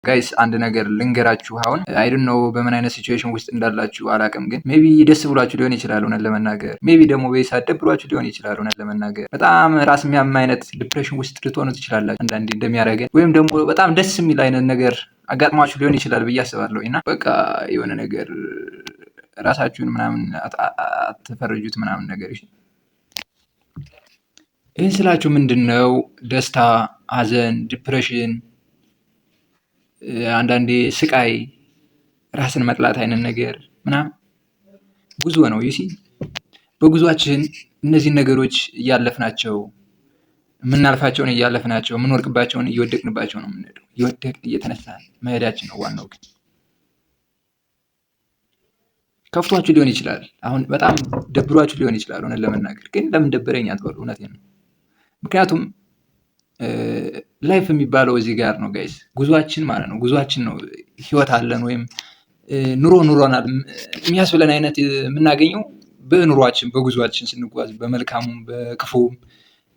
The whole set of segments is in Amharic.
ጋይስ አንድ ነገር ልንገራችሁ። አሁን አይ ዶንት ኖ በምን አይነት ሲቹዌሽን ውስጥ እንዳላችሁ አላውቅም፣ ግን ሜቢ ደስ ብሏችሁ ሊሆን ይችላል እውነት ለመናገር። ሜቢ ደግሞ በይሳት ደብሯችሁ ሊሆን ይችላል እውነት ለመናገር። በጣም ራስ የሚያም አይነት ዲፕሬሽን ውስጥ ልትሆኑ ትችላላችሁ አንዳንዴ እንደሚያደርገን፣ ወይም ደግሞ በጣም ደስ የሚል አይነት ነገር አጋጥሟችሁ ሊሆን ይችላል ብዬ አስባለሁ። እና በቃ የሆነ ነገር ራሳችሁን ምናምን አትፈርጁት ምናምን ነገር። ይህን ስላችሁ ምንድን ነው ደስታ፣ ሀዘን፣ ዲፕሬሽን፣ አንዳንዴ ስቃይ፣ ራስን መጥላት አይነት ነገር ምናምን ጉዞ ነው። ይሲ በጉዟችን እነዚህን ነገሮች እያለፍናቸው የምናልፋቸውን እያለፍናቸው የምንወድቅባቸውን እየወደቅንባቸው ነው የምንሄደው። እየወደቅን እየተነሳን መሄዳችን ነው ዋናው። ግን ከፍቷችሁ ሊሆን ይችላል፣ አሁን በጣም ደብሯችሁ ሊሆን ይችላል። እውነት ለመናገር ግን ለምን ደበረኝ አትበሉ። እውነቴን ነው። ምክንያቱም ላይፍ የሚባለው እዚህ ጋር ነው ጋይስ፣ ጉዟችን ማለት ነው። ጉዟችን ነው ህይወት አለን ወይም ኑሮናል የሚያስብለን አይነት የምናገኘው በኑሯችን በጉዟችን ስንጓዝ በመልካሙም በክፉም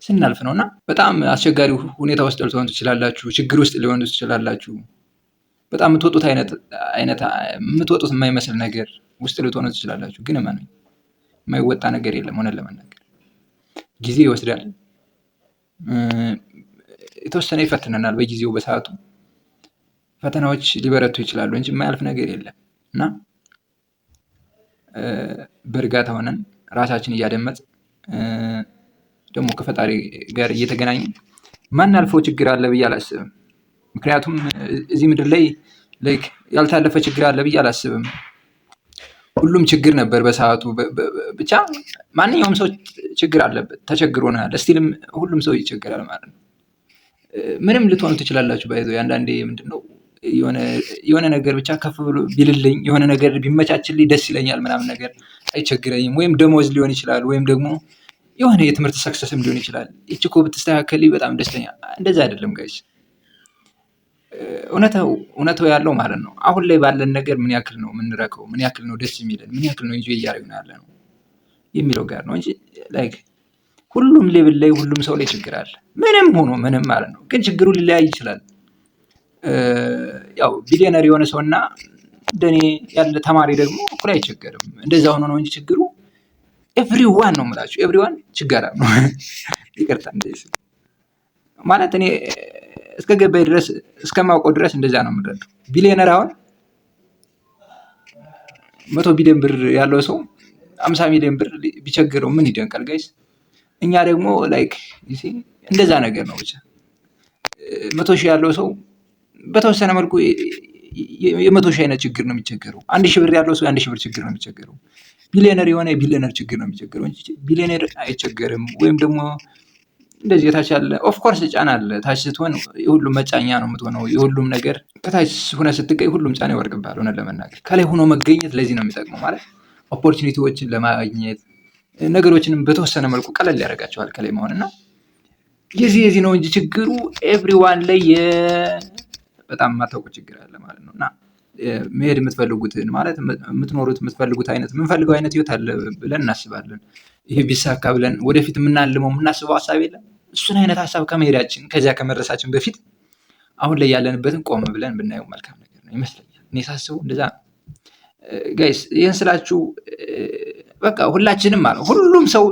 ስናልፍ ነው። እና በጣም አስቸጋሪ ሁኔታ ውስጥ ልትሆኑ ትችላላችሁ፣ ችግር ውስጥ ሊሆኑ ትችላላችሁ። በጣም የምትወጡት የምትወጡት የማይመስል ነገር ውስጥ ልትሆኑ ትችላላችሁ። ግን የማይወጣ ነገር የለም። ሆነን ለመናገር ጊዜ ይወስዳል፣ የተወሰነ ይፈትነናል። በጊዜው በሰዓቱ ፈተናዎች ሊበረቱ ይችላሉ እንጂ የማያልፍ ነገር የለም። እና በእርጋታ ሆነን ራሳችን እያደመጥ ደግሞ ከፈጣሪ ጋር እየተገናኘን ማናልፈው ችግር አለ ብዬ አላስብም። ምክንያቱም እዚህ ምድር ላይ ያልታለፈ ችግር አለ ብዬ አላስብም። ሁሉም ችግር ነበር በሰዓቱ። ብቻ ማንኛውም ሰው ችግር አለበት፣ ተቸግሮናል። እስቲልም ሁሉም ሰው ይቸገራል ማለት ነው። ምንም ልትሆኑ ትችላላችሁ። ባይዘው አንዳንዴ ምንድነው የሆነ ነገር ብቻ ከፍ ብሎ ቢልልኝ የሆነ ነገር ቢመቻችልኝ ደስ ይለኛል ምናምን ነገር አይቸግረኝም። ወይም ደሞዝ ሊሆን ይችላል፣ ወይም ደግሞ የሆነ የትምህርት ሰክሰስም ሊሆን ይችላል። እቺ እኮ ብትስተካከልኝ በጣም ደስተኛ። እንደዛ አይደለም ጋይስ። እውነታው ያለው ማለት ነው አሁን ላይ ባለን ነገር ምን ያክል ነው የምንረከው፣ ምን ያክል ነው ደስ የሚለን፣ ምን ያክል ነው ኢንጆይ እያደረግን ያለ ነው የሚለው ጋር ነው እንጂ ሁሉም ሌብል ላይ ሁሉም ሰው ላይ ችግር አለ፣ ምንም ሆኖ ምንም ማለት ነው። ግን ችግሩ ሊለያይ ይችላል። ያው ቢሊዮነር የሆነ ሰውና እንደኔ ያለ ተማሪ ደግሞ እኩል አይቸገርም። እንደዛ ሆኖ ነው እንጂ ችግሩ ኤቭሪዋን ነው የምላችሁ፣ ኤቭሪዋን ችግር ነው። ይቅርታ እንደዚህ ማለት እኔ እስከ ገባይ ድረስ እስከማውቀው ድረስ እንደዛ ነው የምረዳው። ቢሊዮነር አሁን 100 ቢሊዮን ብር ያለው ሰው 50 ሚሊዮን ብር ቢቸግረው ምን ይደንቃል ጋይስ? እኛ ደግሞ እንደዛ ነገር ነው። ብቻ 100 ሺህ ያለው ሰው በተወሰነ መልኩ የ100 ሺህ አይነት ችግር ነው የሚቸገረው። 1000 ብር ያለው ሰው 1000 ብር ችግር ነው የሚቸገረው። ቢሊዮነር የሆነ የቢሊዮነር ችግር ነው የሚቸገረው እንጂ ቢሊዮነር አይቸገርም። ወይም ደግሞ እንደዚህ የታች ያለ ኦፍ ኮርስ ጫና አለ። ታች ስትሆን የሁሉም መጫኛ ነው የምትሆነው። የሁሉም ነገር ከታች ሆነ ስትገኝ ሁሉም ጫና ይወርቅብሃል። ሆነ ለመናገር ከላይ ሆኖ መገኘት ለዚህ ነው የሚጠቅመው። ማለት ኦፖርቹኒቲዎችን ለማግኘት ነገሮችንም በተወሰነ መልኩ ቀለል ያደርጋቸዋል ከላይ መሆን። እና የዚህ ነው እንጂ ችግሩ ኤቭሪዋን ላይ በጣም የማታውቁት ችግር አለ ማለት ነው። እና መሄድ የምትፈልጉትን ማለት የምትፈልጉት አይነት የምንፈልገው አይነት ህይወት አለ ብለን እናስባለን። ይሄ ቢሳካ ብለን ወደፊት የምናልመው የምናስበው ሀሳብ የለም። እሱን አይነት ሀሳብ ከመሄዳችን ከዚያ ከመድረሳችን በፊት አሁን ላይ ያለንበትን ቆም ብለን ብናየው መልካም ነገር ነው ይመስለኛል። እኔ ሳስበው እንደዛ ነው ጋይስ። ይህን ስላችሁ በቃ ሁላችንም ማለት ሁሉም ሰው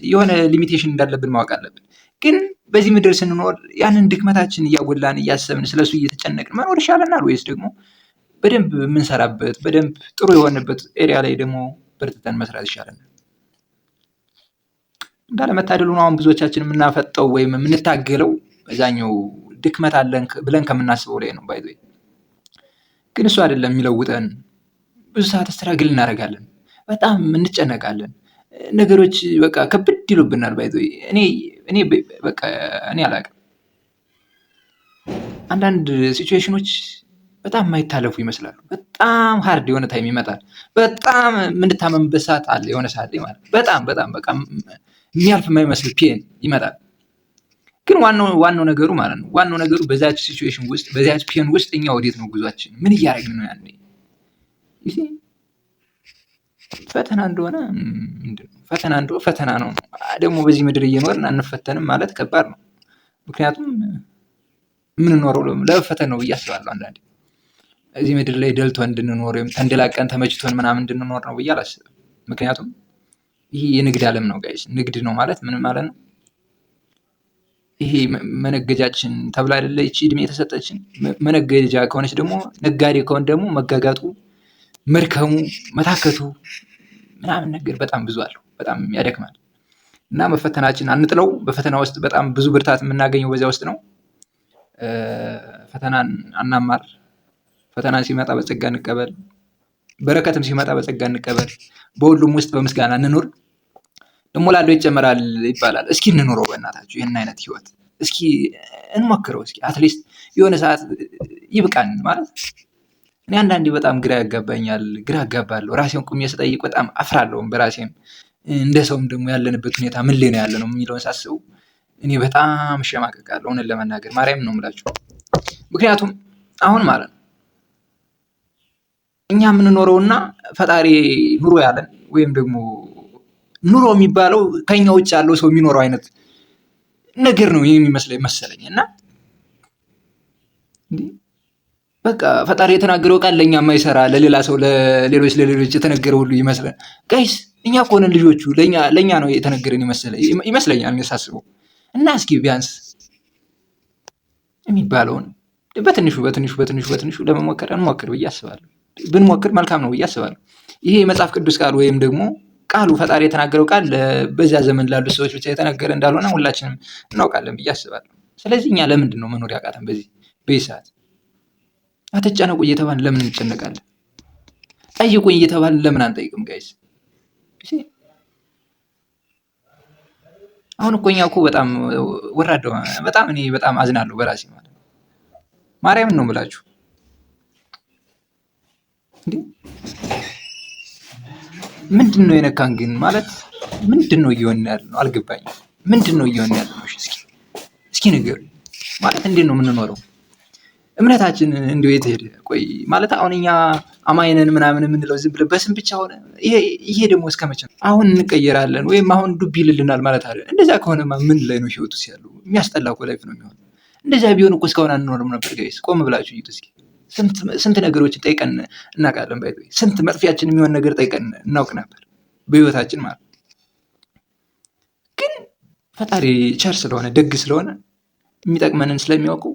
የሆነ ሊሚቴሽን እንዳለብን ማወቅ አለብን። ግን በዚህ ምድር ስንኖር ያንን ድክመታችን እያጎላን እያሰብን ስለሱ እየተጨነቅን መኖር ይሻለናል ወይስ ደግሞ በደንብ የምንሰራበት በደንብ ጥሩ የሆነበት ኤሪያ ላይ ደግሞ በርትተን መስራት ይሻለናል? እንዳለመታደሉ ነው አሁን ብዙዎቻችን የምናፈጠው ወይም የምንታገለው በዛኛው ድክመት አለን ብለን ከምናስበው ላይ ነው። ባይዘይ ግን እሱ አይደለም የሚለውጠን። ብዙ ሰዓት ስትራግል እናደርጋለን፣ በጣም እንጨነቃለን፣ ነገሮች በቃ ከብድ ይሉብናል። ባይዘይ እኔ አላውቅም፣ አንዳንድ ሲቹዌሽኖች በጣም የማይታለፉ ይመስላሉ። በጣም ሃርድ የሆነ ታይም ይመጣል። በጣም የምንታመምበት ሰዓት አለ፣ የሆነ ሰዓት ላይ ማለት በጣም በቃ የሚያልፍ የማይመስል ፔን ይመጣል። ግን ዋናው ነገሩ ማለት ነው ዋናው ነገሩ በዛች ሲቹዌሽን ውስጥ በዛች ፔን ውስጥ እኛ ወዴት ነው ጉዟችን? ምን እያደረግን ነው? ያኔ ፈተና እንደሆነ ፈተና ነው። ደግሞ በዚህ ምድር እየኖርን አንፈተንም ማለት ከባድ ነው። ምክንያቱም የምንኖረው ለመፈተን ነው ብዬ አስባለሁ። አንዳንዴ እዚህ ምድር ላይ ደልቶን እንድንኖር ወይም ተንደላቀን ተመችቶን ምናምን እንድንኖር ነው ብዬ አላስብም። ምክንያቱም ይሄ የንግድ ዓለም ነው ጋይስ። ንግድ ነው ማለት ምን ማለት ነው? ይሄ መነገጃችን ተብላ አይደለ ይቺ እድሜ የተሰጠችን። መነገጃ ከሆነች ደግሞ ነጋዴ ከሆነ ደግሞ መጋጋጡ፣ መድከሙ፣ መታከቱ ምናምን ነገር በጣም ብዙ አለው። በጣም ያደክማል። እና መፈተናችን አንጥለው። በፈተና ውስጥ በጣም ብዙ ብርታት የምናገኘው በዚያ ውስጥ ነው። ፈተናን አናማር። ፈተናን ሲመጣ በጸጋ እንቀበል፣ በረከትም ሲመጣ በጸጋ እንቀበል። በሁሉም ውስጥ በምስጋና እንኑር። ደግሞ ላለው ይጨመራል ይባላል። እስኪ እንኑረው በእናታችሁ ይህን አይነት ህይወት እስኪ እንሞክረው። እስኪ አትሊስት የሆነ ሰዓት ይብቃን ማለት። እኔ አንዳንዴ በጣም ግራ ያጋባኛል፣ ግራ አጋባለሁ። ራሴን ቁሜ ስጠይቅ በጣም አፍራለሁም በራሴም። እንደ ሰውም ደግሞ ያለንበት ሁኔታ ምን ላይ ነው ያለ ነው የሚለውን ሳስበው እኔ በጣም እሸማቀቃለሁ። እውነት ለመናገር ማርያም ነው የምላችሁ። ምክንያቱም አሁን ማለት ነው እኛ የምንኖረውና ፈጣሪ ኑሮ ያለን ወይም ደግሞ ኑሮ የሚባለው ከኛ ውጭ ያለው ሰው የሚኖረው አይነት ነገር ነው የሚመስለኝ መሰለኝ። እና በቃ ፈጣሪ የተናገረው ቃል ለኛ የማይሰራ ለሌላ ሰው ለሌሎች የተነገረ ሁሉ ይመስላል። ጋይስ እኛ እኮ ነን ልጆቹ፣ ለኛ ነው የተነገረን ይመስለኛል ሳስበው። እና እስኪ ቢያንስ የሚባለውን በትንሹ ለመሞከር እንሞክር ብዬ አስባለሁ። ብንሞክር መልካም ነው ብዬ አስባለሁ። ይሄ የመጽሐፍ ቅዱስ ቃል ወይም ደግሞ ቃሉ ፈጣሪ የተናገረው ቃል በዚያ ዘመን ላሉ ሰዎች ብቻ የተነገረ እንዳልሆነ ሁላችንም እናውቃለን ብዬ አስባለሁ። ስለዚህ እኛ ለምንድን ነው መኖር ያቃተን? በዚህ ሰዓት አትጨነቁ እየተባልን ለምን እንጨነቃለን? ጠይቁኝ እየተባልን ለምን አንጠይቅም? ጋይስ አሁን እኮ እኛ እኮ በጣም ወራደው እኔ በጣም አዝናለሁ በራሴ ማለት ማርያምን ነው የምላችሁ። ምንድን ነው የነካን ግን? ማለት ምንድን ነው እየሆነ ያለ ነው? አልገባኝም። ምንድን ነው እየሆነ ያለ ነው? እስኪ ንገሩኝ። ማለት እንዴት ነው የምንኖረው? እምነታችን እንዲሁ የት ሄደ? ቆይ ማለት አሁን እኛ አማኝነን ምናምን የምንለው ዝም ብለን በስም ብቻ ሆነ። ይሄ ደግሞ እስከ መቼ ነው? አሁን እንቀየራለን ወይም አሁን ዱብ ይልልናል ማለት አይደል? እንደዛ ከሆነማ ምን ላይ ነው ህይወቱ ያለው? የሚያስጠላ እኮ ላይፍ ነው የሚሆነው። እንደዛ ቢሆን እኮ እስካሁን አንኖርም ነበር ጋይስ። ቆም ብላችሁ እዩት እስኪ። ስንት ነገሮችን ጠይቀን እናውቃለን። ስንት መጥፊያችን የሚሆን ነገር ጠይቀን እናውቅ ነበር በህይወታችን ማለት። ግን ፈጣሪ ቸር ስለሆነ ደግ ስለሆነ የሚጠቅመንን ስለሚያውቁ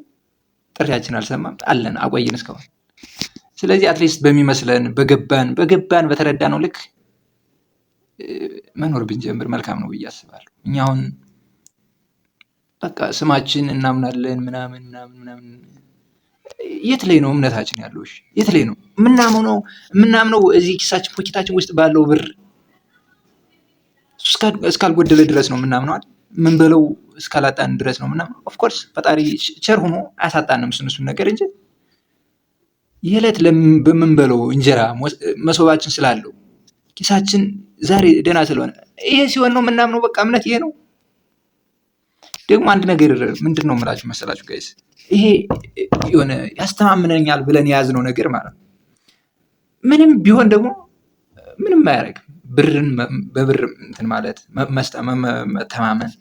ጥሪያችን አልሰማም አለን፣ አቆይን እስካሁን። ስለዚህ አትሊስት በሚመስለን በገባን በተረዳነው ልክ መኖር ብንጀምር መልካም ነው ብዬ አስባለሁ። እኛ አሁን በቃ ስማችን እናምናለን ምናምን የት ላይ ነው እምነታችን ያለው? የት ላይ ነው የምናምነው? እዚህ ኪሳችን ፖኬታችን ውስጥ ባለው ብር እስካልጎደለ ድረስ ነው የምናምነው አይደል? ምን በለው እስካላጣን ድረስ ነው የምናምነው። ኦፍኮርስ ፈጣሪ ቸር ሆኖ አያሳጣንም እሱን ነገር እንጂ የዕለት በምንበለው እንጀራ መሶባችን ስላለው ኪሳችን ዛሬ ደህና ስለሆነ ይሄ ሲሆን ነው የምናምነው። በቃ እምነት ይሄ ነው። ደግሞ አንድ ነገር ምንድን ነው የምላችሁ መሰላችሁ ጋይስ? ይሄ የሆነ ያስተማምነኛል ብለን የያዝነው ነገር ማለት ነው ምንም ቢሆን ደግሞ ምንም አያደርግም። ብርን በብር እንትን ማለት መተማመን፣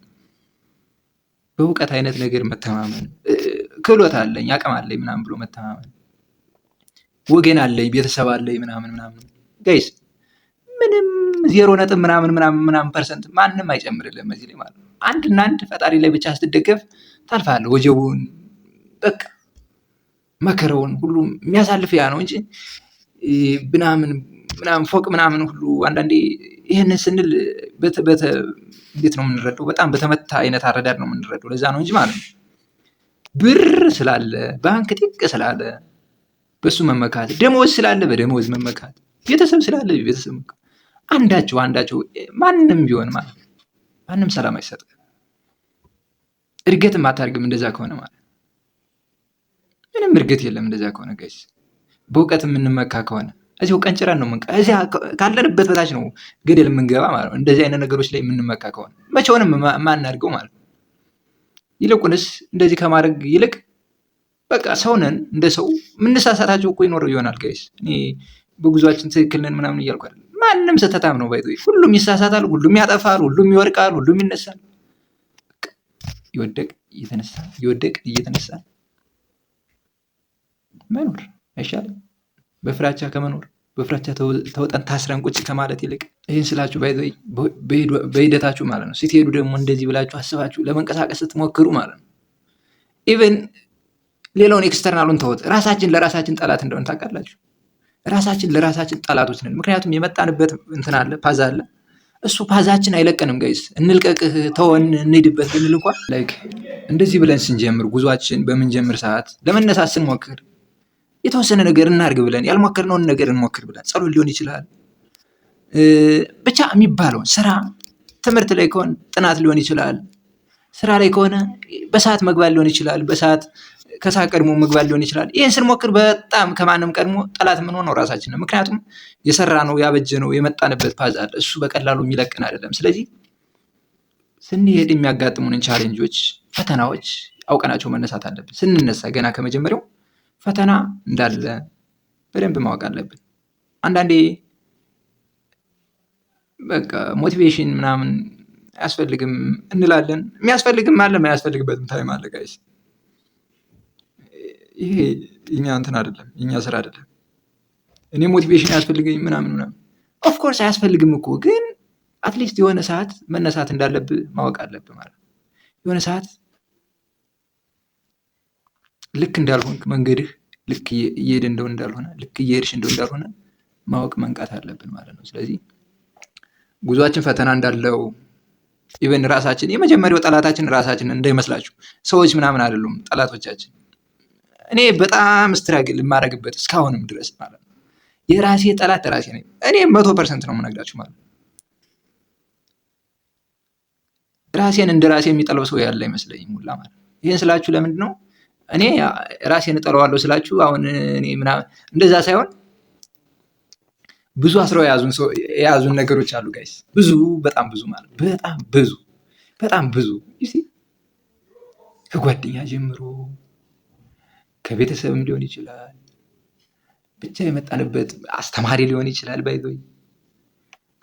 በእውቀት አይነት ነገር መተማመን፣ ክህሎት አለኝ አቅም አለኝ ምናምን ብሎ መተማመን፣ ወገን አለኝ ቤተሰብ አለኝ ምናምን ጋይስ ምንም 0 ምናምን ፐርሰንት ማንም አይጨምርልህም እዚህ ላይ ማለት ነው። አንድና አንድ ፈጣሪ ላይ ብቻ ስትደገፍ ታልፋለህ። ወጀቡን በቃ መከረውን ሁሉ የሚያሳልፍ ያ ነው እንጂ ምናምን ፎቅ ምናምን ሁሉ አንዳንዴ ይህንን ስንል እንዴት ነው የምንረዳው? በጣም በተመታ አይነት አረዳድ ነው የምንረዳው። ለዛ ነው እንጂ ማለት ነው ብር ስላለ ባንክ ጥቅ ስላለ በሱ መመካት፣ ደሞዝ ስላለ በደሞዝ መመካት፣ ቤተሰብ ስላለ ቤተሰብ መመካት፣ አንዳቸው ማንም ቢሆን ማለት ነው ማንም ሰላም አይሰጥም። እድገትም አታርግም እንደዛ ከሆነ ማለት ምንም እድገት የለም እንደዛ ከሆነ ጋይስ። በእውቀት የምንመካ ከሆነ እዚሁ ቀንጭረን ነው እዚያ ካለንበት በታች ነው ገደል የምንገባ ማለት ነው። እንደዚህ አይነት ነገሮች ላይ የምንመካ ከሆነ መቼውንም ማናድገው ማለት ነው። ይልቁንስ እንደዚህ ከማድረግ ይልቅ በቃ ሰውነን እንደ ሰው የምንሳሳታቸው እኮ ይኖር ይሆናል ጋይስ። እኔ በጉዟችን ትክክል ነን ምናምን እያልኩ አይደለም። ማንም ስህተታም ነው ባይዘ። ሁሉም ይሳሳታል፣ ሁሉም ያጠፋል፣ ሁሉም ይወድቃል፣ ሁሉም ይነሳል። ይወደቅ እየተነሳ መኖር አይሻልም? በፍራቻ ከመኖር በፍራቻ ተውጠን ታስረን ቁጭ ከማለት ይልቅ ይህን ስላችሁ በሂደታችሁ ማለት ነው። ስትሄዱ ደግሞ እንደዚህ ብላችሁ አስባችሁ ለመንቀሳቀስ ስትሞክሩ ማለት ነው። ኢቨን ሌላውን ኤክስተርናሉን ተወጥ፣ ራሳችን ለራሳችን ጠላት እንደሆነ ታውቃላችሁ። ራሳችን ለራሳችን ጠላቶች ነን። ምክንያቱም የመጣንበት እንትን አለ፣ ፓዝ አለ። እሱ ፓዛችን አይለቀንም ጋይስ። እንልቀቅህ፣ ተወን፣ እንሂድበት ብንል እንኳን ላይክ እንደዚህ ብለን ስንጀምር ጉዟችን በምንጀምር ሰዓት ለመነሳት ስንሞክር የተወሰነ ነገር እናርግ ብለን ያልሞከርነውን ነገር እንሞክር ብለን ጸሎት ሊሆን ይችላል፣ ብቻ የሚባለውን ስራ፣ ትምህርት ላይ ከሆነ ጥናት ሊሆን ይችላል፣ ስራ ላይ ከሆነ በሰዓት መግባት ሊሆን ይችላል፣ በሰዓት ከሰዓት ቀድሞ መግባት ሊሆን ይችላል። ይህን ስንሞክር በጣም ከማንም ቀድሞ ጠላት የምንሆነው ራሳችን ነው። ምክንያቱም የሰራ ነው ያበጀ ነው የመጣንበት ፓዝ አለ። እሱ በቀላሉ የሚለቅን አይደለም። ስለዚህ ስንሄድ የሚያጋጥሙንን ቻሌንጆች፣ ፈተናዎች አውቀናቸው መነሳት አለብን። ስንነሳ ገና ከመጀመሪያው ፈተና እንዳለ በደንብ ማወቅ አለብን። አንዳንዴ በቃ ሞቲቬሽን ምናምን አያስፈልግም እንላለን። የሚያስፈልግም አለ፣ የማያስፈልግበትም ታይም አለ ጋይስ። ይሄ እኛ እንትን አይደለም፣ የኛ ስራ አይደለም። እኔ ሞቲቬሽን አያስፈልገኝ ምናምን ኦፍኮርስ አያስፈልግም እኮ፣ ግን አትሊስት የሆነ ሰዓት መነሳት እንዳለብህ ማወቅ አለብህ ማለት ነው። የሆነ ሰዓት ልክ እንዳልሆንክ መንገድህ ልክ እየሄደ እንደሆነ እንዳልሆነ፣ ልክ እየሄድሽ እንደሆነ እንዳልሆነ ማወቅ መንቃት አለብን ማለት ነው። ስለዚህ ጉዟችን ፈተና እንዳለው ኢቨን ራሳችን የመጀመሪያው ጠላታችን ራሳችን እንዳይመስላችሁ፣ ሰዎች ምናምን አይደሉም ጠላቶቻችን። እኔ በጣም ስትራግል የማደርግበት እስካሁንም ድረስ ማለት ነው የራሴ ጠላት ራሴ ነኝ። እኔ 100% ነው የምነግራችሁ ማለት ነው። ራሴን እንደ ራሴ የሚጠላው ሰው ያለ አይመስለኝም ሁላ ማለት ነው። ይህን ስላችሁ ለምንድን ነው እኔ ራሴን እጠላዋለሁ ስላችሁ አሁን እኔ ምናምን እንደዛ ሳይሆን ብዙ አስረው የያዙን ነገሮች አሉ ጋይስ። ብዙ በጣም ብዙ ማለት በጣም ብዙ ከጓደኛ ጀምሮ ከቤተሰብም ሊሆን ይችላል፣ ብቻ የመጣንበት አስተማሪ ሊሆን ይችላል። ባይዘይ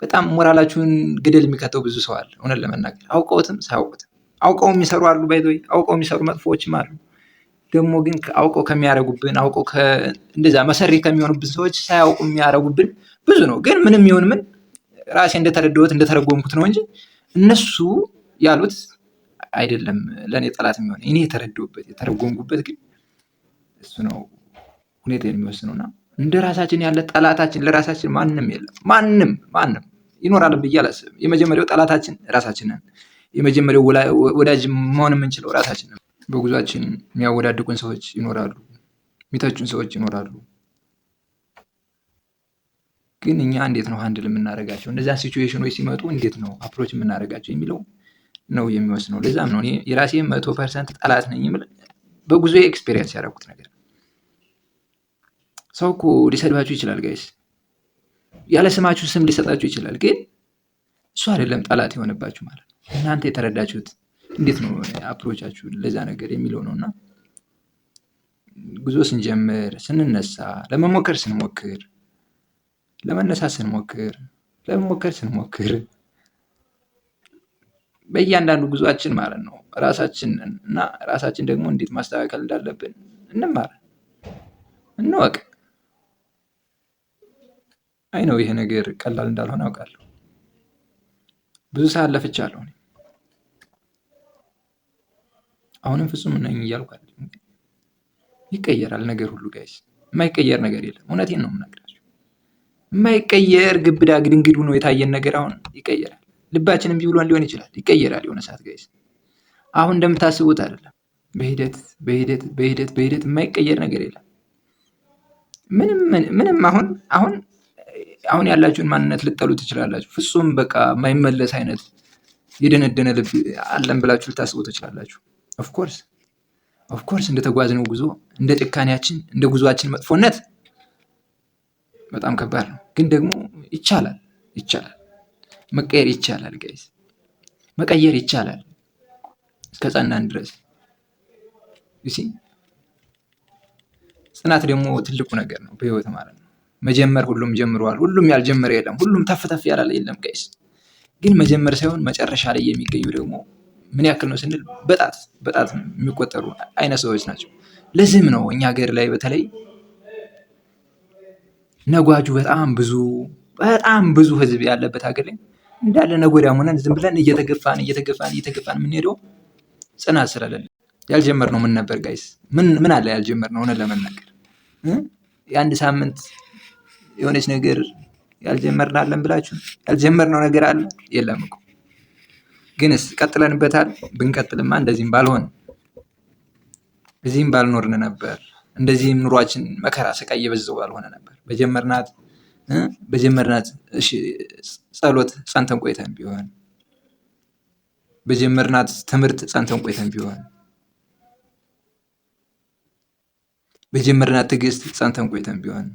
በጣም ሞራላችሁን ገደል የሚከተው ብዙ ሰው አለ። እውነት ለመናገር አውቀውትም ሳያውቁትም አውቀው የሚሰሩ አሉ። ባይዘይ አውቀው የሚሰሩ መጥፎዎችም አሉ። ደግሞ ግን አውቀው ከሚያረጉብን አውቀው እንደዛ መሰሪ ከሚሆኑብን ሰዎች ሳያውቁ የሚያረጉብን ብዙ ነው። ግን ምንም ይሁን ምን ራሴ እንደተረዳሁት እንደተረጎምኩት ነው እንጂ እነሱ ያሉት አይደለም ለእኔ ጠላት የሚሆነ። እኔ የተረዳሁበት የተረጎምኩበት ግን እሱ ነው ሁኔታ የሚወስነውና እንደ ራሳችን ያለ ጠላታችን ለራሳችን ማንም የለም። ማንም ይኖራል ብዬ አላስብም። የመጀመሪያው ጠላታችን ራሳችን ነን። የመጀመሪያው ወዳጅ መሆን የምንችለው ራሳችን ነን። በጉዟችን የሚያወዳድቁን ሰዎች ይኖራሉ፣ የሚተቹን ሰዎች ይኖራሉ። ግን እኛ እንዴት ነው ሃንድል የምናደርጋቸው? እነዚያ ሲቹዌሽኖች ሲመጡ እንዴት ነው አፕሮች የምናደርጋቸው የሚለው ነው የሚወስነው። ለዛም ነው እኔ የራሴ 100% ጠላት ነኝ የምል በጉዞ ኤክስፔሪየንስ ያደረኩት ነገር። ሰው እኮ ሊሰድባችሁ ይችላል ጋይስ፣ ያለ ስማችሁ ስም ሊሰጣችሁ ይችላል። ግን እሱ አይደለም ጠላት የሆነባችሁ ማለት ነው። እናንተ የተረዳችሁት እንዴት ነው አፕሮቻችሁ ለዛ ነገር የሚለው ነውና ጉዞ ስንጀምር፣ ስንነሳ፣ ለመሞከር ስንሞክር፣ ለመነሳት ስንሞክር በእያንዳንዱ ጉዟችን ማለት ነው ራሳችን ደግሞ እንዴት ማስተካከል እንዳለብን እንማር፣ እንወቅ። አይ ነው ይሄ ነገር ቀላል እንዳልሆነ አውቃለሁ። ብዙ ሰዓት ለፍቻለሁ። አሁንም ፍጹም ነኝ እያልኩ አይደለም። ይቀየራል ነገር ሁሉ ጋይስ። የማይቀየር ነገር የለም። እውነቴን ነው የምነግራችሁ። የማይቀየር ግብዳ ግድንግድ ሆኖ የታየን ነገር አሁን ይቀየራል። ልባችንም ቢብሎን ሊሆን ይችላል፣ ይቀየራል የሆነ ሰዓት ጋይስ። አሁን እንደምታስቡት አይደለም። በሂደት የማይቀየር ነገር የለም። ምንም አሁን ያላችሁን ማንነት ልጠሉ ትችላላችሁ። ፍጹም በቃ የማይመለስ አይነት የደነደነ ልብ አለን ብላችሁ ልታስቡ ትችላላችሁ። ኦፍኮርስ እንደተጓዝነው ጉዞ እንደ ጭካኔያችን እንደ ጉዞአችን መጥፎነት በጣም ከባድ ነው። ግን ደግሞ ይቻላል። መቀየር ይቻላል ጋይስ፣ መቀየር ይቻላል እስከ ጸናን ድረስ። ጽናት ደግሞ ትልቁ ነገር ነው በህይወት ማለት ነው። መጀመር ሁሉም ጀምረዋል። ሁሉም ያልጀመረ የለም። ሁሉም ተፍ ያላለ የለም ጋይስ። ግን መጀመር ሳይሆን መጨረሻ ላይ የሚገኙ ደግሞ ምን ያክል ነው ስንል በጣት የሚቆጠሩ አይነት ሰዎች ናቸው። ለዚህም ነው እኛ ሀገር ላይ በተለይ ነጓጁ በጣም ብዙ ህዝብ ያለበት ሀገር ላይ እንዳለ ነጎዳም ሆነን ዝም ብለን እየተገፋን የምንሄደው ጽናት ስለሌለ። ያልጀመርነው ምን ነበር ጋይስ? ምን አለ ያልጀመርነው? ሆነን ለመናገር የአንድ ሳምንት የሆነች ነገር ያልጀመርናለን ብላችሁ ያልጀመርነው ነገር አለ? የለም እኮ። ግንስ ቀጥለንበታል? ብንቀጥልማ እንደዚህም ባልሆን እዚህም ባልኖርን ነበር። እንደዚህም ኑሯችን መከራ ስቃይ እየበዛው ባልሆነ ነበር። በጀመርናት ጸሎት ጸንተን ቆይተን ቢሆን፣ በጀመርናት ትምህርት ጸንተን ቆይተን ቢሆን፣ በጀመርናት ትዕግስት ጸንተን ቆይተን ቢሆን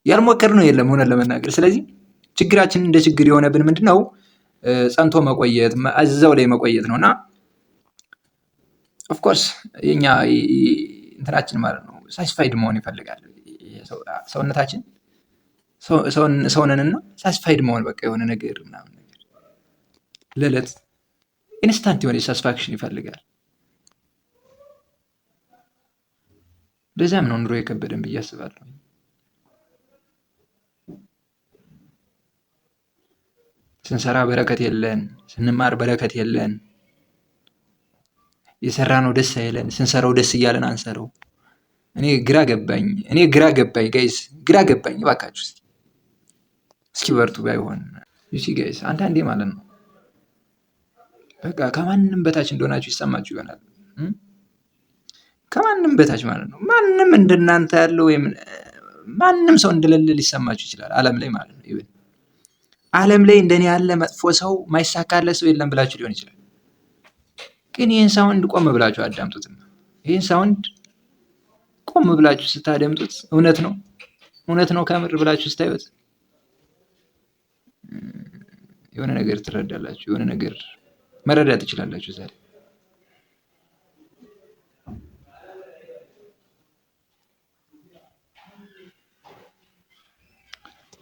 ያልሞከርነው የለም ሆነን ለመናገር። ስለዚህ ችግራችን እንደ ችግር የሆነብን ምንድን ነው? ጸንቶ መቆየት፣ እዛው ላይ መቆየት ነው። እና ኦፍኮርስ የኛ እንትናችን ማለት ነው ሳቲስፋይድ መሆን ይፈልጋል ሰውነታችን። ሰውነንና ሳቲስፋይድ መሆን በቃ የሆነ ነገር ምናምን ነገር ለዕለት ኢንስታንት የሆነ ሳቲስፋክሽን ይፈልጋል። ለዛም ነው ኑሮ የከበደን ብዬ አስባለሁ። ስንሰራ በረከት የለን፣ ስንማር በረከት የለን፣ የሰራነው ደስ አይለን፣ ስንሰራው ደስ እያለን አንሰረው። እኔ ግራ ገባኝ ጋይስ፣ ግራ ገባኝ። እባካችሁ እስኪ በርቱ። ባይሆን እሺ ጋይስ፣ አንዳንዴ ማለት ነው በቃ ከማንም በታች እንደሆናችሁ ይሰማችሁ ይሆናል። ከማንም በታች ማለት ነው። ማንም እንደናንተ ያለው ወይም ማንም ሰው እንደሌለ ሊሰማችሁ ይችላል ዓለም ላይ ማለት ነው። ይሁን ዓለም ላይ እንደኔ ያለ መጥፎ ሰው ማይሳካለት ሰው የለም ብላችሁ ሊሆን ይችላል። ግን ይህን ሳውንድ ቆም ብላችሁ አዳምጡት። ይህን ሳውንድ ቆም ብላችሁ ስታደምጡት እውነት ነው ከምር ብላችሁ ስታዩት የሆነ ነገር ትረዳላችሁ። የሆነ ነገር መረዳት ትችላላችሁ ዛሬ።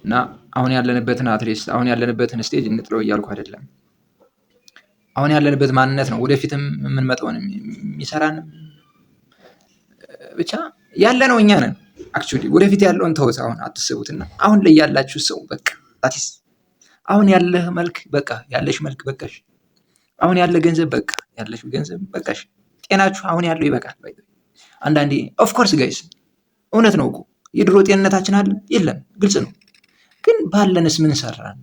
እና አሁን ያለንበትን አትሊስት አሁን ያለንበትን ስቴጅ እንጥለው እያልኩ አይደለም። አሁን ያለንበት ማንነት ነው ወደፊትም የምንመጣውን የሚሰራን ብቻ ያለነው እኛ ነን። አክቹዋሊ ወደፊት ያለውን ተውት፣ አሁን አትስቡትና አሁን ላይ ያላችሁ ሰው በቃ አትሊስ አሁን ያለህ መልክ በቃ ያለሽ መልክ በቃሽ። አሁን ያለ ገንዘብ በቃ ያለሽ ገንዘብ በቃሽ። ጤናችሁ አሁን ያለው ይበቃል። አንዳንዴ ኦፍኮርስ ጋይስ እውነት ነው እኮ የድሮ ጤንነታችን አለ የለም፣ ግልጽ ነው። ግን ባለንስ ምን ሰራን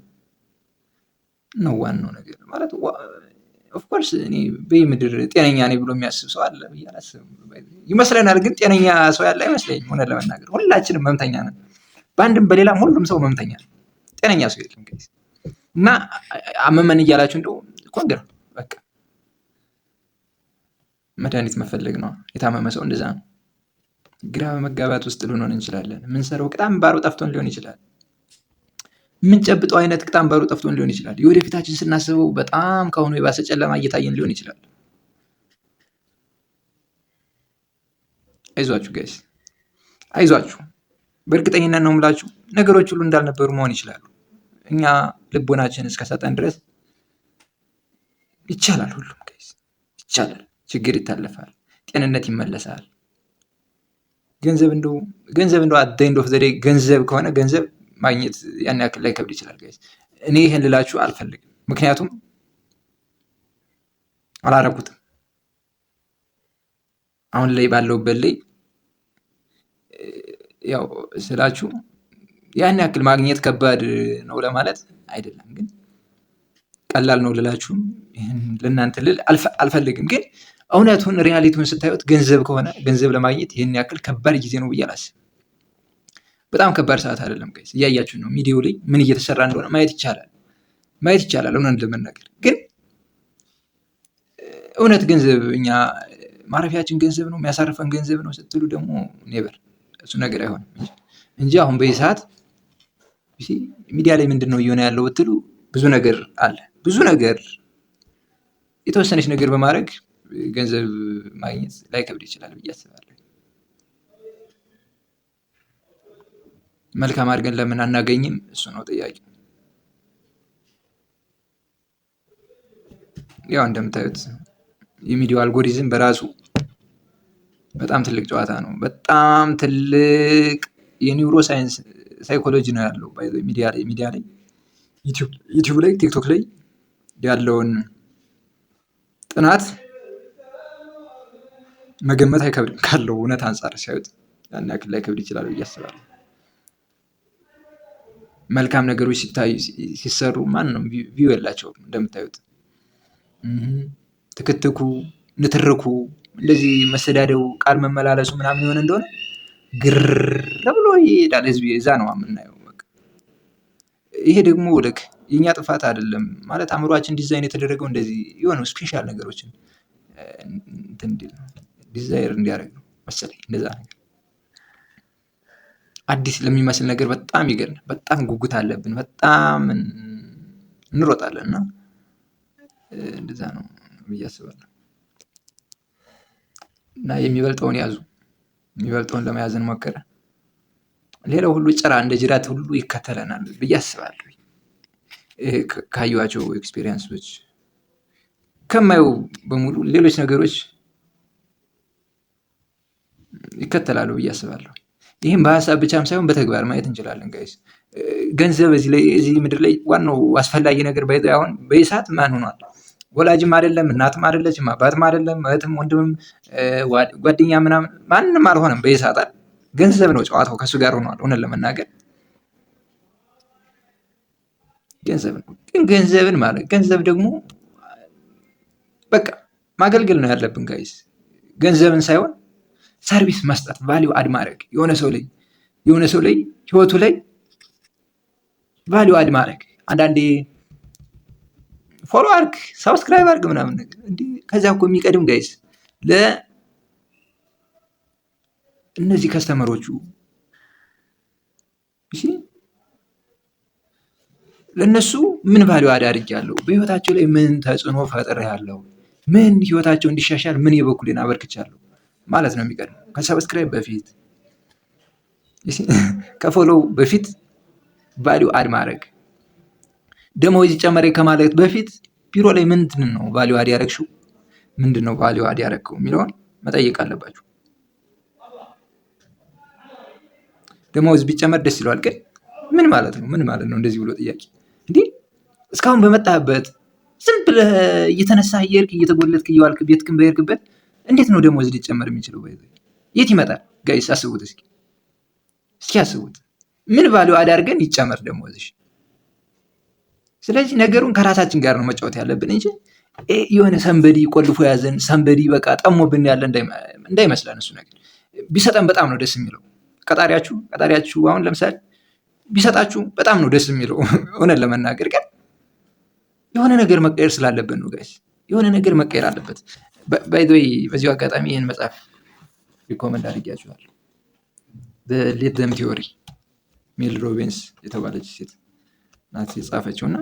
ነው ዋናው ነገር ማለት። ኦፍኮርስ እኔ በምድር ጤነኛ ነኝ ብሎ የሚያስብ ሰው አለ ብዬ አላስብም። ይመስለናል፣ ግን ጤነኛ ሰው ያለ አይመስለኝም። ሆነ ለመናገር ሁላችንም መምተኛ ነን፣ በአንድም በሌላም ሁሉም ሰው መምተኛ ነው። ጤነኛ ሰው የለም ጋይስ። እና አመመን እያላችሁ እንደው ኮንግራ በቃ መድኃኒት መፈለግ ነው። የታመመ ሰው እንደዛ ነው። ግራ በመጋባት ውስጥ ልንሆን እንችላለን። የምንሰራው ቅጣም ባሮ ጠፍቶን ሊሆን ይችላል። የምንጨብጠው አይነት ቅጣም ባሮ ጠፍቶን ሊሆን ይችላል። የወደፊታችን ስናስበው በጣም ከአሁኑ የባሰ ጨለማ እየታየን ሊሆን ይችላል። አይዟችሁ ጋይስ፣ አይዟችሁ። በእርግጠኝነት ነው የምላችሁ ነገሮች ሁሉ እንዳልነበሩ መሆን ይችላሉ። እኛ ልቦናችን እስከሰጠን ድረስ ይቻላል። ሁሉም ጋይስ ይቻላል። ችግር ይታለፋል። ጤንነት ይመለሳል። ገንዘብ እንደው አት ዘ ኤንድ ኦፍ ዘ ዴይ ገንዘብ ከሆነ ገንዘብ ማግኘት ያን ያክል ላይ ከብድ ይችላል ጋይስ። እኔ ይህን ልላችሁ አልፈልግም፣ ምክንያቱም አላረኩትም። አሁን ላይ ባለውበት ላይ ያው ስላችሁ ያን ያክል ማግኘት ከባድ ነው ለማለት አይደለም፣ ግን ቀላል ነው ልላችሁም ይህን ለእናንተ ልል አልፈልግም። ግን እውነቱን ሪያሊቲውን ስታዩት ገንዘብ ከሆነ ገንዘብ ለማግኘት ይህን ያክል ከባድ ጊዜ ነው ብዬ አላስብም። በጣም ከባድ ሰዓት አይደለም ጋይስ። እያያችሁ ነው ሚዲያው ላይ ምን እየተሰራ እንደሆነ ማየት ይቻላል። እውነት ለመናገር ግን እውነት ገንዘብ እኛ ማረፊያችን ገንዘብ ነው የሚያሳርፈን ገንዘብ ነው ስትሉ ደግሞ ኔቨር እሱ ነገር አይሆንም እንጂ አሁን በዚህ ሰዓት ሚዲያ ላይ ምንድን ነው እየሆነ ያለው ብትሉ ብዙ ነገር አለ። ብዙ ነገር የተወሰነች ነገር በማድረግ ገንዘብ ማግኘት ላይከብድ ይችላል ብዬ አስባለሁ። መልካም አድርገን ለምን አናገኝም? እሱ ነው ጥያቄ። ያው እንደምታዩት የሚዲያው አልጎሪዝም በራሱ በጣም ትልቅ ጨዋታ ነው። በጣም ትልቅ የኒውሮ ሳይንስ ሳይኮሎጂ ነው ያለው ሚዲያ ላይ ዩቲዩብ ላይ ቲክቶክ ላይ ያለውን ጥናት መገመት አይከብድም። ካለው እውነት አንጻር ሲያዩት ያን ያክል ላይከብድ ይችላል ብዬ አስባለሁ። መልካም ነገሮች ሲሰሩ ማንም ቪው የላቸውም እንደምታዩት። ትክትኩ፣ ንትርኩ፣ እንደዚህ መሰዳደቡ፣ ቃል መመላለሱ ምናምን የሆነ እንደሆነ ግር ብሎ ይሄዳል ህዝብ። እዛ ነው የምናየው። ይሄ ደግሞ ልክ የኛ ጥፋት አይደለም ማለት አእምሯችን ዲዛይን የተደረገው እንደዚህ የሆነ ስፔሻል ነገሮችን እንትን እንዲል ነው፣ ዲዛይር እንዲያደርግ ነው መሰለኝ። እንደዛ ነገር አዲስ ለሚመስል ነገር በጣም ይገርም፣ በጣም ጉጉት አለብን፣ በጣም እንሮጣለን እና እንደዛ ነው ብዬ አስባለሁ። እና የሚበልጠውን ያዙ፣ የሚበልጠውን ለመያዝ እንሞክር። ሌላው ሁሉ ጭራ እንደ ጅራት ሁሉ ይከተለናል ብዬ አስባለሁ። ካየኋቸው ኤክስፔሪየንሶች ከማየው በሙሉ ሌሎች ነገሮች ይከተላሉ ብዬ አስባለሁ። ይህም በሀሳብ ብቻም ሳይሆን በተግባር ማየት እንችላለን ጋይስ። ገንዘብ እዚህ ምድር ላይ ዋናው አስፈላጊ ነገር አሁን በሰዓት ማን ሆኗል? ወላጅም አይደለም፣ እናትም አይደለችም፣ አባትም አይደለም፣ እህትም ወንድምም ጓደኛ ምናምን ማንም አልሆነም። በሰዓት ገንዘብ ነው ጨዋታው ከእሱ ጋር ሆኗል። እውነት ለመናገር ገንዘብ ነው። ግን ገንዘብን ማለት ገንዘብ ደግሞ በቃ ማገልገል ነው ያለብን ጋይስ። ገንዘብን ሳይሆን ሰርቪስ መስጠት፣ ቫሊዩ አድ ማድረግ፣ የሆነ ሰው ላይ ህይወቱ ላይ ቫሊዩ አድ ማድረግ። አንዳንዴ ፎሎ አርግ፣ ሰብስክራይብ አርግ ምናምን ነገር እንዲህ። ከዛ እኮ የሚቀድም ጋይስ እነዚህ ከስተመሮቹ ለነሱ ምን ቫሊዩ አድ አድርጌያለሁ፣ በህይወታቸው ላይ ምን ተጽዕኖ ፈጥሬያለሁ፣ ምን ህይወታቸው እንዲሻሻል ምን የበኩሌን አበርክቻለሁ ማለት ነው የሚቀድም። ከሰብስክራይብ በፊት ከፎሎው በፊት ቫሊዩ አድ ማድረግ። ደሞዝ ይጨመር ከማለት በፊት ቢሮ ላይ ምንድን ነው ቫሊዩ አድ ያደረግሽው፣ ምንድን ነው ቫሊዩ አድ ያደረግከው የሚለውን መጠየቅ አለባችሁ። ደሞዝ ቢጨመር ደስ ይለዋል፣ ግን ምን ማለት ነው? ምን ማለት ነው እንደዚህ ብሎ ጥያቄ? እንዲህ እስካሁን በመጣህበት ዝም ብለህ እየተነሳህ እየሄድክ እየተጎለትክ እየዋልክ ቤትክን በሄድክበት እንዴት ነው ደሞዝ ሊጨመር የሚችለው? የት ይመጣል ጋይስ? አስቡት እስኪ አስቡት። ምን ቫሊዩ አድ አድርገን ይጨመር ደሞዝሽ? ስለዚህ ነገሩን ከራሳችን ጋር ነው መጫወት ያለብን እንጂ የሆነ ሰንበዲ ቆልፎ ያዘን ሰንበዲ በቃ ጠሞብን ያለ እንዳይመስለን። እሱ ነገር ቢሰጠን በጣም ነው ደስ የሚለው። ቀጣሪያችሁ አሁን ለምሳሌ ቢሰጣችሁ በጣም ነው ደስ የሚለው። እውነት ለመናገር ግን የሆነ ነገር መቀየር ስላለብን ነው ጋይስ። የሆነ ነገር መቀየር አለበት። ባይ ዘ ዌይ በዚሁ አጋጣሚ ይህን መጽሐፍ ሪኮመንድ አድርጌያችኋለሁ። ሌት ዘም ቲዮሪ ሜል ሮቢንስ የተባለች ሴት ናት የጻፈችው እና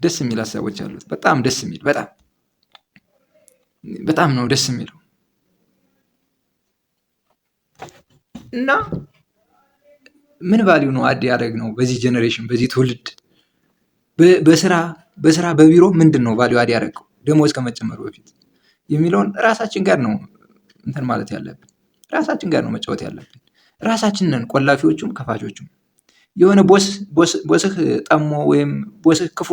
ደስ የሚል ሀሳቦች አሉት። በጣም ደስ የሚል በጣም ነው ደስ የሚለው እና ምን ቫሊዩ ነው አድ ያደረግነው በዚህ ጄኔሬሽን በዚህ ትውልድ በስራ በቢሮ ምንድን ነው ቫሊዩ አድ ያደረገው ደሞዝ ከመጨመሩ በፊት የሚለውን ራሳችን ጋር ነው እንትን ማለት ያለብን። ራሳችን ጋር ነው መጫወት ያለብን። ራሳችንን ቆላፊዎቹም ከፋቾቹም። የሆነ ቦስህ ጠሞ ወይም ቦስህ ክፉ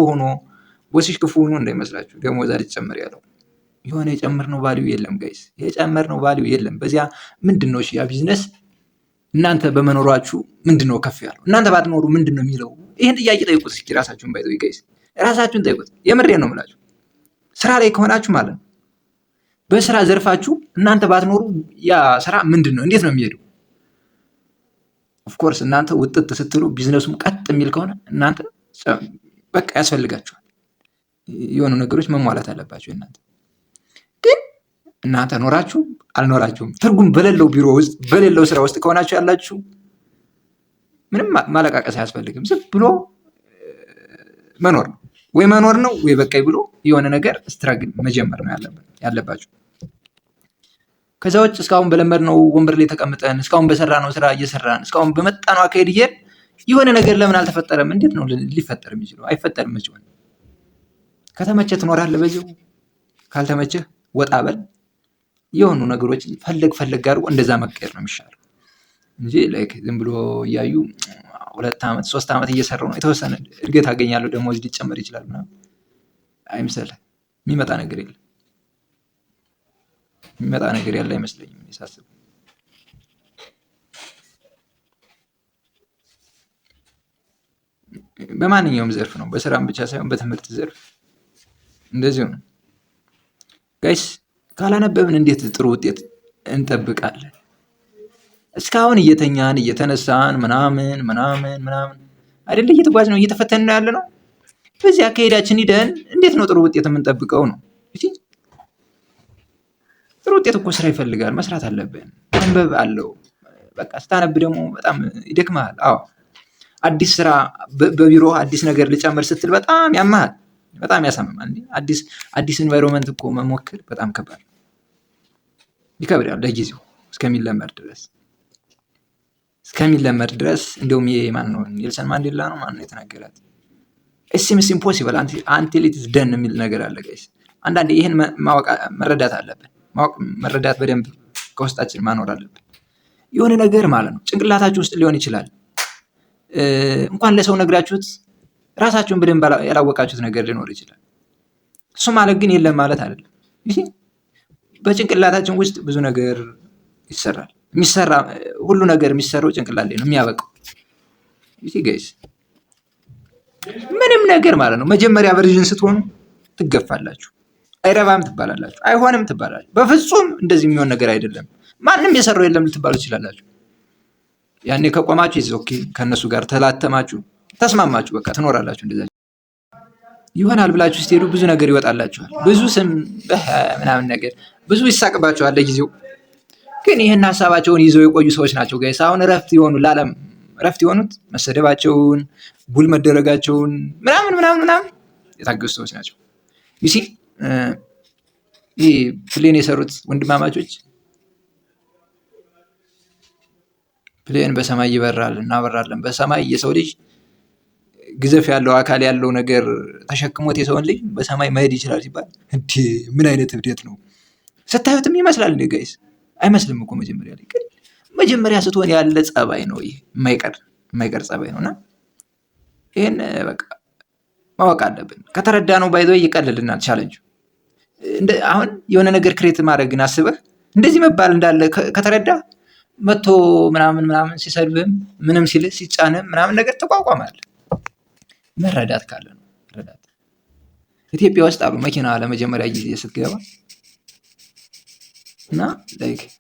ሆኖ እንዳይመስላችሁ ደሞዝ አልጨመር ያለው። የሆነ የጨመርነው ቫሊዩ የለም ጋይስ፣ የጨመርነው ቫሊዩ የለም። በዚያ ምንድን ነው ያ ቢዝነስ እናንተ በመኖራችሁ ምንድን ነው ከፍ ያለው? እናንተ ባትኖሩ ምንድን ነው የሚለው? ይህን ጥያቄ ጠይቁት እስኪ ራሳችሁን። ባይዘው ጋይስ ራሳችሁን ጠይቁት። የምሬን ነው የምላችሁ። ስራ ላይ ከሆናችሁ ማለት ነው በስራ ዘርፋችሁ እናንተ ባትኖሩ ያ ስራ ምንድን ነው እንዴት ነው የሚሄደው? ኦፍኮርስ እናንተ ውጥት ስትሉ ቢዝነሱም ቀጥ የሚል ከሆነ እናንተ በቃ ያስፈልጋችኋል። የሆኑ ነገሮች መሟላት አለባቸው። እናንተ ኖራችሁ አልኖራችሁም ትርጉም በሌለው ቢሮ ውስጥ በሌለው ስራ ውስጥ ከሆናችሁ ያላችሁ ምንም ማለቃቀስ አያስፈልግም። ዝም ብሎ መኖር ነው ወይ በቃ ብሎ የሆነ ነገር ስትራግል መጀመር ነው ያለባችሁ። ከዛ ውጭ እስካሁን በለመድነው ወንበር ላይ ተቀምጠን እስካሁን በሰራነው ስራ እየሰራን እስካሁን በመጣነው አካሄድ የሆነ ነገር ለምን አልተፈጠረም? እንዴት ነው ሊፈጠር የሚችለው? አይፈጠርም። መቼም ከተመቸህ ትኖራለህ በዚሁ፣ ካልተመቸህ ወጣ በል። የሆኑ ነገሮች ፈለግ አድርጎ እንደዛ መቀየር ነው የሚሻለው። እንጂ ላይክ ዝም ብሎ እያዩ 2 ዓመት 3 ዓመት እየሰራው ነው የተወሰነ እድገት አገኛለሁ ደሞዝ ሊጨመር ይችላል ምናምን አይምሰልህ። የሚመጣ ነገር የለም። የሚመጣ ነገር ያለ አይመስለኝም እኔ ሳስብ። በማንኛውም ዘርፍ ነው፣ በስራም ብቻ ሳይሆን በትምህርት ዘርፍ እንደዚሁ ነው። ጋይስ ካላነበብን እንዴት ጥሩ ውጤት እንጠብቃለን? እስካሁን እየተኛን እየተነሳን ምናምን ምናምን ምናምን አይደለ እየተጓዝ ነው እየተፈተን ነው ያለ ነው። በዚህ አካሄዳችን ሂደን እንዴት ነው ጥሩ ውጤት የምንጠብቀው ነው? ጥሩ ውጤት እኮ ስራ ይፈልጋል፣ መስራት አለብን፣ ማንበብ አለው። በቃ ስታነብ ደግሞ በጣም ይደክማል። አዎ አዲስ ስራ በቢሮ አዲስ ነገር ልጨምር ስትል በጣም ያማሃል፣ በጣም ያሳምማል። አዲስ ኢንቫይሮንመንት እኮ መሞከር በጣም ከባድ ይከብዳል ለጊዜው እስከሚለመድ ድረስ እንደውም ይሄ ማን ነው ኔልሰን ማንዴላ ነው ማን ነው የተናገራት? ኢትስ ኢምፖሲብል አንቲል ኢት ኢዝ ደን የሚል ነገር አለ ጋይስ። አንዳንዴ ይሄን መረዳት አለብን። መረዳት በደንብ ከውስጣችን ማኖር አለብን። የሆነ ነገር ማለት ነው ጭንቅላታችሁ ውስጥ ሊሆን ይችላል። እንኳን ለሰው ነግራችሁት ራሳችሁን በደንብ ያላወቃችሁት ነገር ሊኖር ይችላል። እሱ ማለት ግን የለም ማለት አይደለም። በጭንቅላታችን ውስጥ ብዙ ነገር ይሰራል። ሁሉ ነገር የሚሰራው ጭንቅላት ላይ ነው የሚያበቃው። ጋይስ ምንም ነገር ማለት ነው መጀመሪያ ቨርዥን ስትሆኑ ትገፋላችሁ፣ አይረባም ትባላላችሁ፣ አይሆንም ትባላላችሁ። በፍጹም እንደዚህ የሚሆን ነገር አይደለም፣ ማንም የሰራው የለም ልትባሉ ትችላላችሁ። ያኔ ከቆማችሁ ይዘው ኦኬ፣ ከነሱ ጋር ተላተማችሁ፣ ተስማማችሁ፣ በቃ ትኖራላችሁ። እንደዛ ይሆናል ብላችሁ ስትሄዱ ብዙ ነገር ይወጣላችኋል። ብዙ ስም ምናምን ነገር ብዙ ይሳቅባችኋል ለጊዜው። ግን ይህን ሀሳባቸውን ይዘው የቆዩ ሰዎች ናቸው ጋይስ አሁን ለዓለም እረፍት የሆኑት መሰደባቸውን፣ ቡል መደረጋቸውን ምናምን የታገሱ ሰዎች ናቸው። ይሲ ይህ ፕሌን የሰሩት ወንድማማቾች ፕሌን በሰማይ ይበራል እናበራለን። በሰማይ የሰው ልጅ ግዘፍ ያለው አካል ያለው ነገር ተሸክሞት የሰውን ልጅ በሰማይ መሄድ ይችላል ሲባል እንዴ ምን አይነት እብደት ነው! ስታዩትም ይመስላል እንዴ ጋይስ? አይመስልም እኮ መጀመሪያ ላይ። ግን መጀመሪያ ስትሆን ያለ ጸባይ ነው፣ ይሄ የማይቀር ጸባይ ነውና ይሄን በቃ ማወቅ አለብን። ከተረዳ ነው ባይዘው ይቀልልናል ቻሌንጅ። አሁን የሆነ ነገር ክሬት ማድረግን አስበህ እንደዚህ መባል እንዳለ ከተረዳ መቶ ምናምን ሲሰድብህም ምንም ሲል ሲጫንም ምናምን ነገር ተቋቋማል። መረዳት ካለ ነው። መረዳት ኢትዮጵያ ውስጥ አሉ መኪና ለመጀመሪያ ጊዜ ስትገባ እና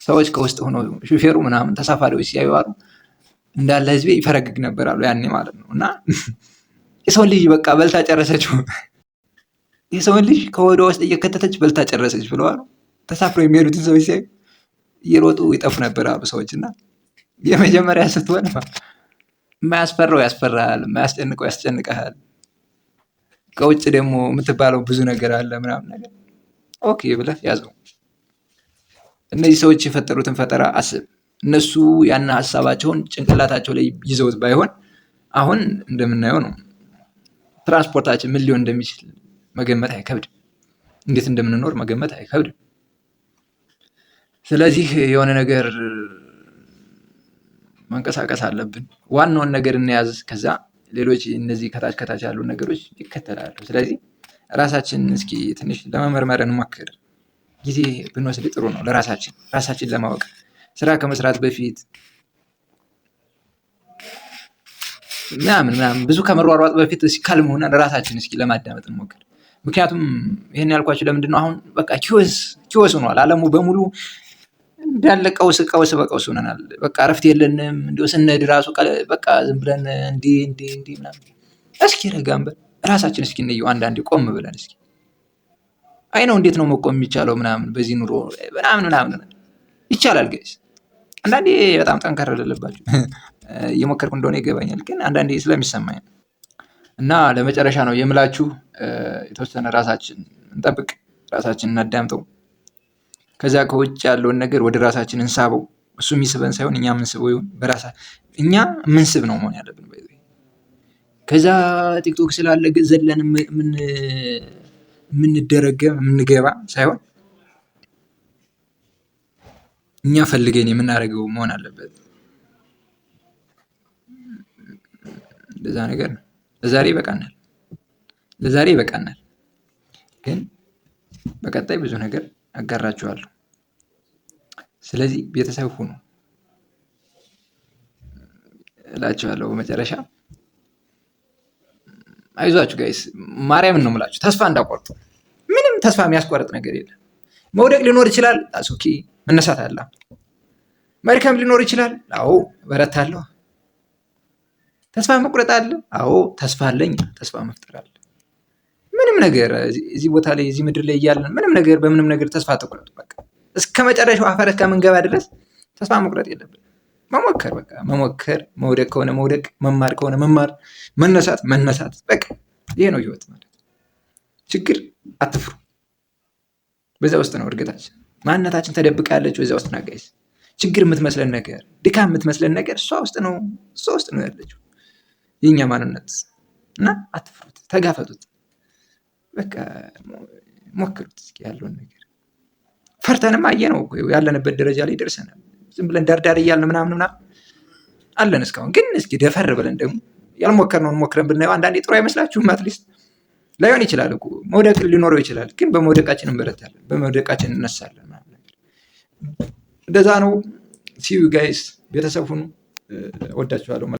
ሰዎች ከውስጥ ሆኖ ሹፌሩ ምናምን ተሳፋሪዎች ሲያዩ አሉ እንዳለ ህዝቤ ይፈረግግ ነበር አሉ ያኔ ማለት ነው። እና የሰውን ልጅ በቃ በልታ ጨረሰችው፣ የሰውን ልጅ ከወደ ውስጥ እየከተተች በልታ ጨረሰች ብለዋል። ተሳፍሮ የሚሄዱትን ሰዎች ሲያዩ እየሮጡ ይጠፉ ነበር አሉ ሰዎች። እና የመጀመሪያ ስትሆን የማያስፈራው ያስፈራል፣ የማያስጨንቀው ያስጨንቀሃል። ከውጭ ደግሞ የምትባለው ብዙ ነገር አለ ምናምን ነገር ኦኬ ብለህ ያዘው። እነዚህ ሰዎች የፈጠሩትን ፈጠራ አስብ። እነሱ ያን ሀሳባቸውን ጭንቅላታቸው ላይ ይዘውት ባይሆን አሁን እንደምናየው ነው ትራንስፖርታችን ምን ሊሆን እንደሚችል መገመት አይከብድም። እንዴት እንደምንኖር መገመት አይከብድም። ስለዚህ የሆነ ነገር መንቀሳቀስ አለብን። ዋናውን ነገር እንያዝ፣ ከዛ ሌሎች እነዚህ ከታች ያሉ ነገሮች ይከተላሉ። ስለዚህ ራሳችን እስኪ ትንሽ ለመመርመር እንሞክር። ጊዜ ብንወስድ ጥሩ ነው ራሳችን ለማወቅ። ስራ ከመስራት በፊት ምናምን ብዙ ከመሯሯጥ በፊት ካልም ሆነን ራሳችን እስኪ ለማዳመጥ እንሞክር። ምክንያቱም ይሄን ያልኳችሁ ለምንድን ነው አሁን በቃ ኪዮስ ሆኗል ዓለሙ በሙሉ እንዳለ ቀውስ በቀውስ ሆነናል። በቃ እረፍት የለንም። እንዲሁ ስንሄድ ራሱ በቃ ዝም ብለን እንዲህ ምናምን። እስኪ ረጋም በል ራሳችን እስኪ እንየው አንዳንዴ ቆም ብለን እስኪ አይ ነው እንዴት ነው መቆም የሚቻለው ምናምን በዚህ ኑሮ ምናምን ይቻላል ጋይስ። አንዳንዴ በጣም ጠንከር ልልባችሁ እየሞከርኩ እንደሆነ ይገባኛል፣ ግን አንዳንዴ ስለሚሰማኝ እና ለመጨረሻ ነው የምላችሁ የተወሰነ ራሳችን እንጠብቅ፣ ራሳችን እናዳምጠው። ከዛ ከውጭ ያለውን ነገር ወደ ራሳችን እንሳበው። እሱ የሚስበን ሳይሆን እኛ የምንስበው ይሁን። እኛ የምንስብ ነው መሆን ያለብን። ከዛ ቲክቶክ ስላለ ዘለን የምንደረገም የምንገባ ሳይሆን እኛ ፈልገን የምናደርገው መሆን አለበት። እንደዛ ነገር ነው። ለዛሬ ይበቃናል፣ ግን በቀጣይ ብዙ ነገር አጋራችኋለሁ። ስለዚህ ቤተሰብ ሁኑ እላችኋለሁ። በመጨረሻ አይዟችሁ ጋይስ፣ ማርያምን ነው የምላችሁ፣ ተስፋ እንዳቆርጡ። ምንም ተስፋ የሚያስቆርጥ ነገር የለም። መውደቅ ሊኖር ይችላል፣ ኦኬ፣ መነሳት አለ። መድከም ሊኖር ይችላል፣ አዎ በረታለሁ። ተስፋ መቁረጥ አለ፣ አዎ ተስፋ አለኝ፣ ተስፋ መፍጠር አለ። ምንም ነገር እዚህ ቦታ ላይ እዚህ ምድር ላይ እያለን ምንም ነገር በምንም ነገር ተስፋ ተቆረጡ። በቃ እስከ መጨረሻው አፈር እስከምንገባ ድረስ ተስፋ መቁረጥ የለብን። መሞከር፣ በቃ መሞከር፣ መውደቅ ከሆነ መውደቅ፣ መማር ከሆነ መማር፣ መነሳት መነሳት፣ በቃ ይሄ ነው ህይወት ማለት። ችግር አትፍሩ፣ በዛ ውስጥ ነው እድገታችን። ማንነታችን ተደብቃ ያለችው በዛ ውስጥ ነው ጋይስ። ችግር የምትመስለን ነገር፣ ድካም የምትመስለን ነገር እሷ ውስጥ ነው ያለችው የኛ ማንነት። እና አትፍሩት፣ ተጋፈጡት፣ በቃ ሞክሩት እስኪ ያለውን ነገር። ፈርተንም አየነው ያለንበት ደረጃ ላይ ደርሰናል። ዝም ብለን ዳርዳር እያልን ምናምን አለን እስካሁን። ግን እስኪ ደፈር ብለን ደግሞ ያልሞከርነውን ሞክረን ብናየው አንዳንዴ ጥሩ አይመስላችሁም? አትሊስት ላይሆን ይችላል እኮ መውደቅ ሊኖረው ይችላል። ግን በመውደቃችን እንበረታለን፣ በመውደቃችን እነሳለን። እንደዛ ነው። ሲዩ ጋይስ፣ ቤተሰብ ሁኑ። ወዳችኋለሁ።